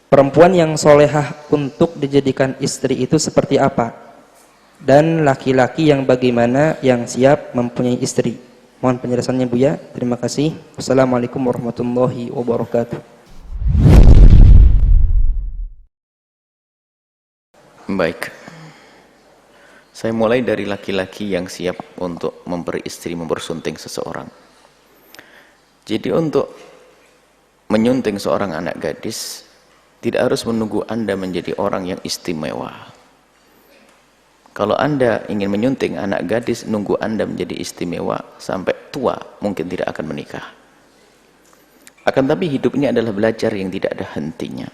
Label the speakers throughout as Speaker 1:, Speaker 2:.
Speaker 1: perempuan yang solehah untuk dijadikan istri itu seperti apa? Dan laki-laki yang bagaimana yang siap mempunyai istri? Mohon penjelasannya Buya. Terima kasih. Wassalamualaikum warahmatullahi wabarakatuh.
Speaker 2: Baik. Saya mulai dari laki-laki yang siap untuk memberi istri, mempersunting seseorang. Jadi untuk menyunting seorang anak gadis tidak harus menunggu Anda menjadi orang yang istimewa. Kalau Anda ingin menyunting anak gadis, nunggu Anda menjadi istimewa sampai tua, mungkin tidak akan menikah. Akan tapi hidupnya adalah belajar yang tidak ada hentinya.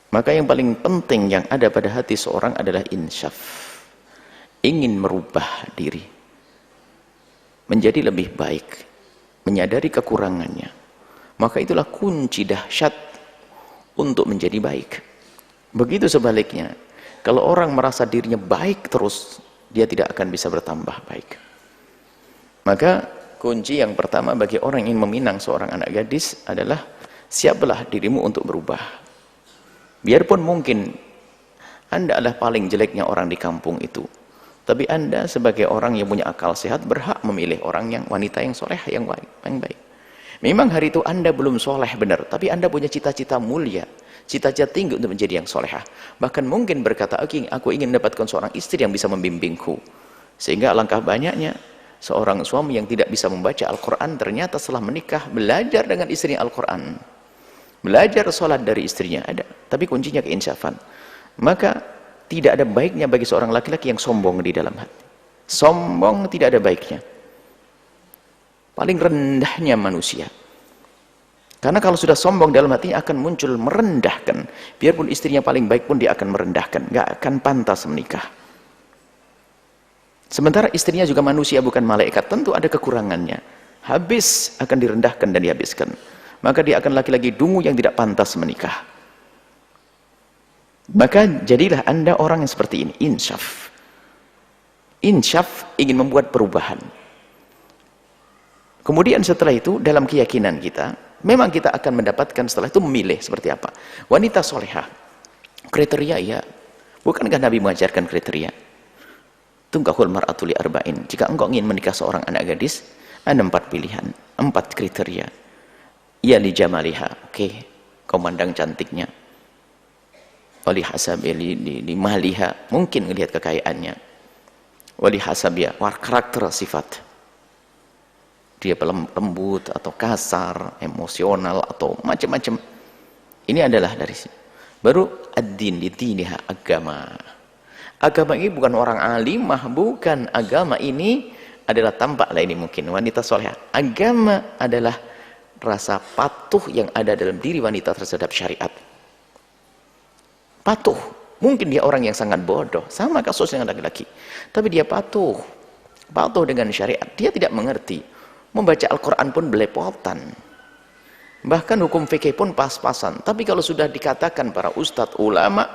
Speaker 2: Maka yang paling penting yang ada pada hati seorang adalah insyaf. Ingin merubah diri menjadi lebih baik, menyadari kekurangannya. Maka itulah kunci dahsyat untuk menjadi baik. Begitu sebaliknya, kalau orang merasa dirinya baik terus, dia tidak akan bisa bertambah baik. Maka kunci yang pertama bagi orang yang ingin meminang seorang anak gadis adalah siaplah dirimu untuk berubah. Biarpun mungkin Anda adalah paling jeleknya orang di kampung itu, tapi Anda sebagai orang yang punya akal sehat berhak memilih orang yang wanita yang soleh, yang baik. Memang hari itu Anda belum soleh benar, tapi Anda punya cita-cita mulia, cita-cita tinggi untuk menjadi yang solehah. Bahkan mungkin berkata, aku ingin mendapatkan seorang istri yang bisa membimbingku. Sehingga alangkah banyaknya seorang suami yang tidak bisa membaca Al-Quran ternyata setelah menikah belajar dengan istrinya Al-Quran, belajar sholat dari istrinya. Ada, tapi kuncinya keinsafan. Maka tidak ada baiknya bagi seorang laki-laki yang sombong di dalam hati. Sombong tidak ada baiknya. Paling rendahnya manusia. Karena kalau sudah sombong dalam hatinya akan muncul merendahkan. Biarpun istrinya paling baik pun dia akan merendahkan. Gak akan pantas menikah. Sementara istrinya juga manusia bukan malaikat. Tentu ada kekurangannya. Habis akan direndahkan dan dihabiskan. Maka dia akan laki-laki dungu yang tidak pantas menikah. Maka jadilah Anda orang yang seperti ini. Insyaf. Insyaf ingin membuat perubahan. Kemudian setelah itu dalam keyakinan kita, memang kita akan mendapatkan setelah itu memilih seperti apa. Wanita solehah. Kriteria ya. Bukankah Nabi mengajarkan kriteria? Tungkahul mar'atu li arba'in. Jika engkau ingin menikah seorang anak gadis, ada 4 pilihan, 4 kriteria. Ya li jamaliha. Oke, kau mandang cantiknya. Wali hasabi li maliha. Mungkin melihat kekayaannya. Wali hasabiya. Karakter sifat. Dia lembut atau kasar, emosional atau macam-macam. Ini adalah dari sini. Baru ad-din lidiniha, agama. Agama ini bukan orang alimah, bukan. Agama ini adalah tampaklah ini mungkin wanita solehah. Agama adalah rasa patuh yang ada dalam diri wanita terhadap syariat. Patuh. Mungkin dia orang yang sangat bodoh, sama kasus dengan laki-laki. Tapi dia patuh. Patuh dengan syariat. Dia tidak mengerti. Membaca Al-Quran pun belepotan. Bahkan hukum fikih pun pas-pasan. Tapi kalau sudah dikatakan para ustadz, ulama,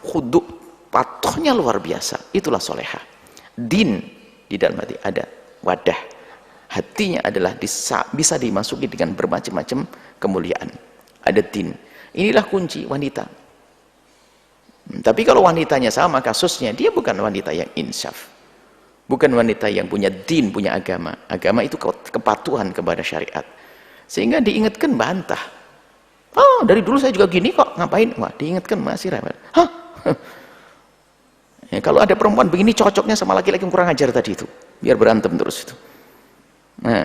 Speaker 2: khudu, patuhnya luar biasa. Itulah solehah. Din di dalam hati ada. Wadah. Hatinya adalah bisa dimasuki dengan bermacam-macam kemuliaan. Ada din. Inilah kunci wanita. Tapi kalau wanitanya sama kasusnya, dia bukan wanita yang insyaf. Bukan wanita yang punya din, punya agama. Agama itu kepatuhan kepada syariat. Sehingga diingatkan bantah. Oh, dari dulu saya juga gini kok, ngapain? Wah, diingatkan masih rewel. Hah? Ya, kalau ada perempuan begini cocoknya sama laki-laki yang kurang ajar tadi itu. Biar berantem terus itu. Nah,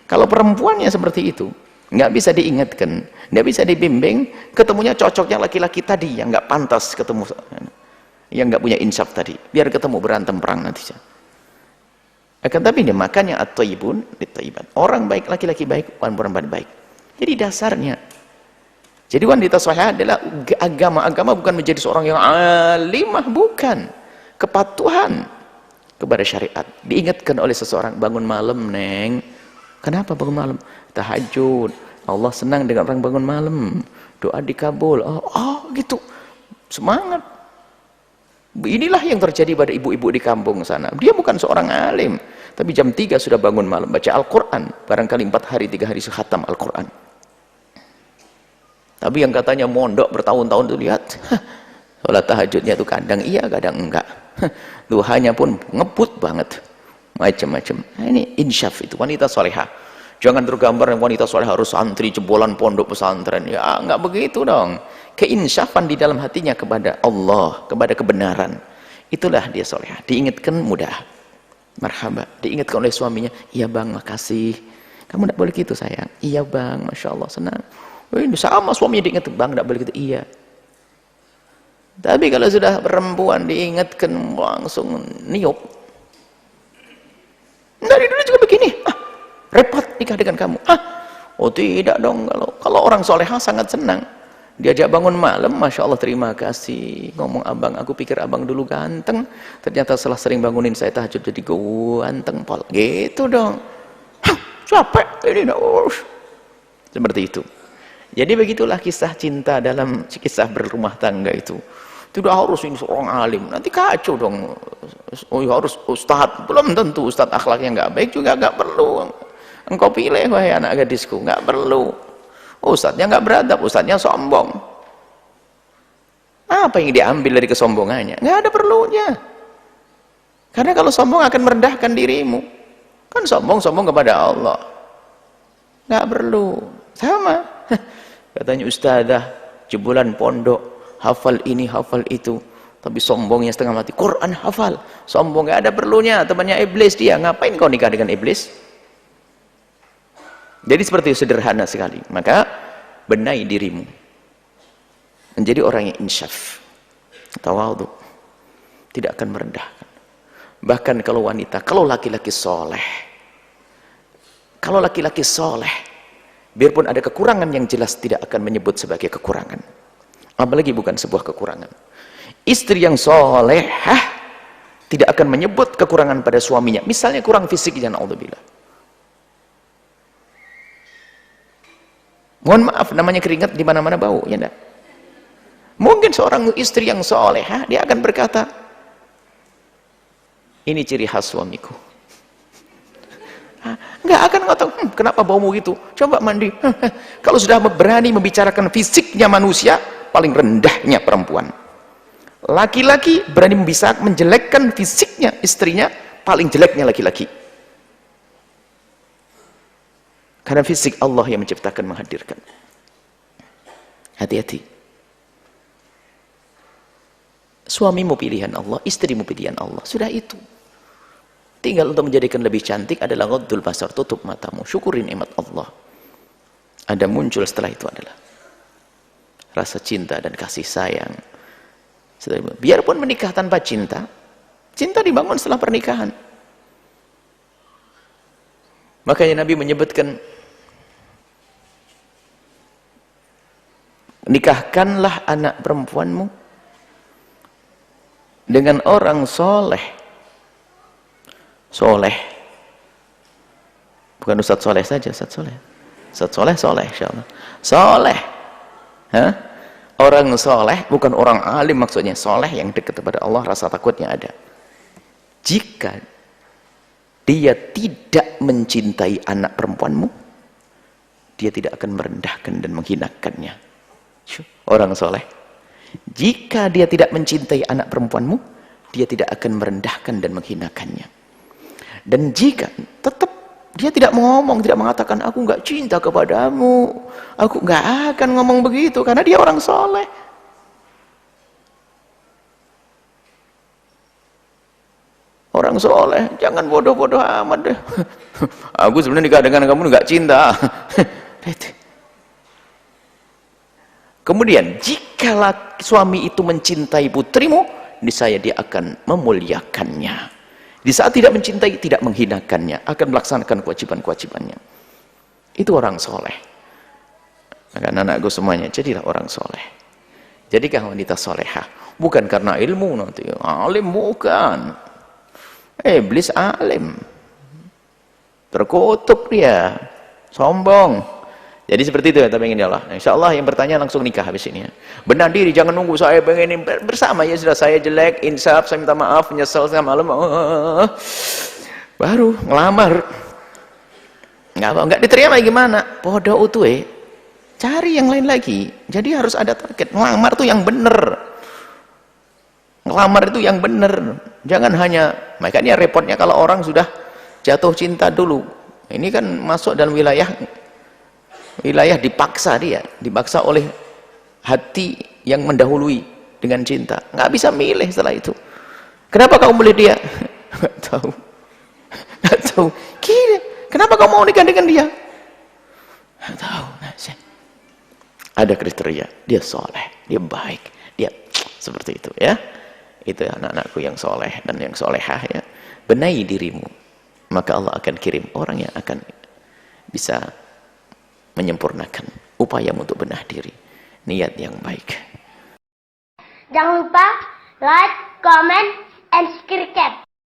Speaker 2: kalau perempuannya seperti itu, nggak bisa diingatkan, nggak bisa dibimbing, ketemunya cocoknya laki-laki tadi yang nggak pantas ketemu, yang nggak punya insaf tadi. Biar ketemu berantem perang nanti. Akan tapi ini makanya at-thayyibun lit-thayyibat. Orang baik, laki-laki baik, perempuan baik. Jadi dasarnya. Jadi wanita salehah adalah agama bukan menjadi seorang yang alimah, bukan. Kepatuhan kepada syariat. Diingatkan oleh seseorang, bangun malam, Neng. Kenapa bangun malam? Tahajud. Allah senang dengan orang bangun malam. Doa dikabul. Oh, gitu. Semangat. Inilah yang terjadi pada ibu-ibu di kampung sana. Dia bukan seorang alim, tapi jam 3 sudah bangun malam baca Al-Quran. Barangkali 4 hari 3 hari khatam Al-Quran. Tapi yang katanya mondok bertahun-tahun tuh lihat, sholat tahajudnya tuh kadang iya, kadang enggak. Duhanya pun ngebut banget, macam-macam. Nah, ini insyaf itu wanita solehah. Jangan tergambar yang wanita solehah harus santri jebolan pondok pesantren. Ya enggak begitu dong. Keinsyafan di dalam hatinya kepada Allah, kepada kebenaran. Itulah dia solehah. Diingatkan mudah. Marhaba. Diingatkan oleh suaminya, iya bang, makasih. Kamu tidak boleh gitu sayang. Iya bang, masya Allah, senang. Ini sama suaminya diingatkan, bang tidak boleh gitu. Iya. Tapi kalau sudah perempuan diingatkan langsung niup. Dari dulu juga begini. Repot nikah dengan kamu. Oh tidak dong. Kalau orang solehah sangat senang. Diajak bangun malam, masya Allah terima kasih. Ngomong abang, aku pikir abang dulu ganteng. Ternyata setelah sering bangunin saya tahajud jadi ganteng pol. Gitu dong. Capek ini dong. Seperti itu. Jadi begitulah kisah cinta dalam kisah berumah tangga itu. Tidak harus ini seorang alim, nanti kacau dong. Oh harus ustadz, belum tentu ustadz akhlaknya nggak baik juga nggak perlu. Engkau pilih wahai anak gadisku, nggak perlu. Ustadznya nggak beradab, ustadznya sombong. Apa yang diambil dari kesombongannya? Nggak ada perlunya. Karena kalau sombong akan merendahkan dirimu. Kan sombong kepada Allah. Nggak perlu. Sama. Katanya ustadzah jebolan pondok, hafal ini hafal itu, tapi sombongnya setengah mati. Quran hafal, sombong, nggak ada perlunya. Temannya iblis dia, ngapain kau nikah dengan iblis? Jadi seperti itu, sederhana sekali. Maka benahi dirimu menjadi orang yang insyaf, tawadhu, tidak akan merendahkan. Bahkan kalau wanita, kalau laki-laki soleh, biarpun ada kekurangan yang jelas tidak akan menyebut sebagai kekurangan, apalagi bukan sebuah kekurangan. Istri yang solehah tidak akan menyebut kekurangan pada suaminya, misalnya kurang fisik, jangan naudzubillah. Mohon maaf, namanya keringat di mana-mana bau, ya enggak? Mungkin seorang istri yang solehah dia akan berkata, ini ciri khas suamiku. Enggak akan ngomong, kenapa baumu gitu? Coba mandi. Kalau sudah berani membicarakan fisiknya manusia, paling rendahnya perempuan. Laki-laki berani bisa menjelekkan fisiknya istrinya, paling jeleknya laki-laki. Karena fisik Allah yang menciptakan, menghadirkan. Hati-hati. Suamimu pilihan Allah, istrimu pilihan Allah. Sudah itu. Tinggal untuk menjadikan lebih cantik adalah ghaddul basar, tutup matamu, syukuri nikmat Allah. Ada muncul setelah itu adalah rasa cinta dan kasih sayang. Biarpun menikah tanpa cinta, cinta dibangun setelah pernikahan. Makanya Nabi menyebutkan, nikahkanlah anak perempuanmu dengan orang soleh. Soleh, bukan Ustadz soleh saja, Ustadz soleh. Ustadz soleh, soleh, insyaallah. Soleh, orang soleh, bukan orang alim maksudnya. Soleh yang dekat kepada Allah, rasa takutnya ada. Jika dia tidak mencintai anak perempuanmu, dia tidak akan merendahkan dan menghinakannya. Orang soleh, jika dia tidak mencintai anak perempuanmu, dia tidak akan merendahkan dan menghinakannya. Dan jika tetap dia tidak ngomong, tidak mengatakan aku nggak cinta kepadamu, aku nggak akan ngomong begitu, karena dia orang soleh. Orang soleh, jangan bodoh-bodoh amat deh. Aku sebenarnya nikah dengan kamu nggak cinta. Kemudian, jika suami itu mencintai putrimu, niscaya dia akan memuliakannya. Di saat tidak mencintai, tidak menghinakannya, akan melaksanakan kewajiban-kewajibannya. Itu orang soleh. Maka anak-anakku semuanya, jadilah orang soleh. Jadilah wanita solehah. Bukan karena ilmu nanti, alim bukan. Iblis alim, terkutuk dia, sombong. Jadi seperti itu ya, tapi ingin Allah. Insya Allah yang bertanya langsung nikah habis ini ya. Benar diri, jangan nunggu saya pengen bersama ya, sudah saya jelek, insaf, saya minta maaf, menyesal setengah malam, baru ngelamar. Nggak diterima gimana? Podo utuh cari yang lain lagi. Jadi harus ada target. Ngelamar tuh yang bener. Ngelamar itu yang bener. Jangan hanya, makanya repotnya kalau orang sudah jatuh cinta dulu. Ini kan masuk dalam wilayah dipaksa dia, dipaksa oleh hati yang mendahului dengan cinta. Nggak bisa milih setelah itu. Kenapa kamu milih dia? Nggak tahu. Nggak tahu. Gila. Kenapa kamu mau nikah dengan dia? Nggak tahu. Ada kriteria. Dia soleh, dia baik, dia seperti itu ya. Itu anak-anakku yang soleh dan yang solehah ya. Benahi dirimu, maka Allah akan kirim orang yang akan bisa menyempurnakan upaya untuk benah diri. Niat yang baik.
Speaker 3: Jangan lupa like, comment, and subscribe.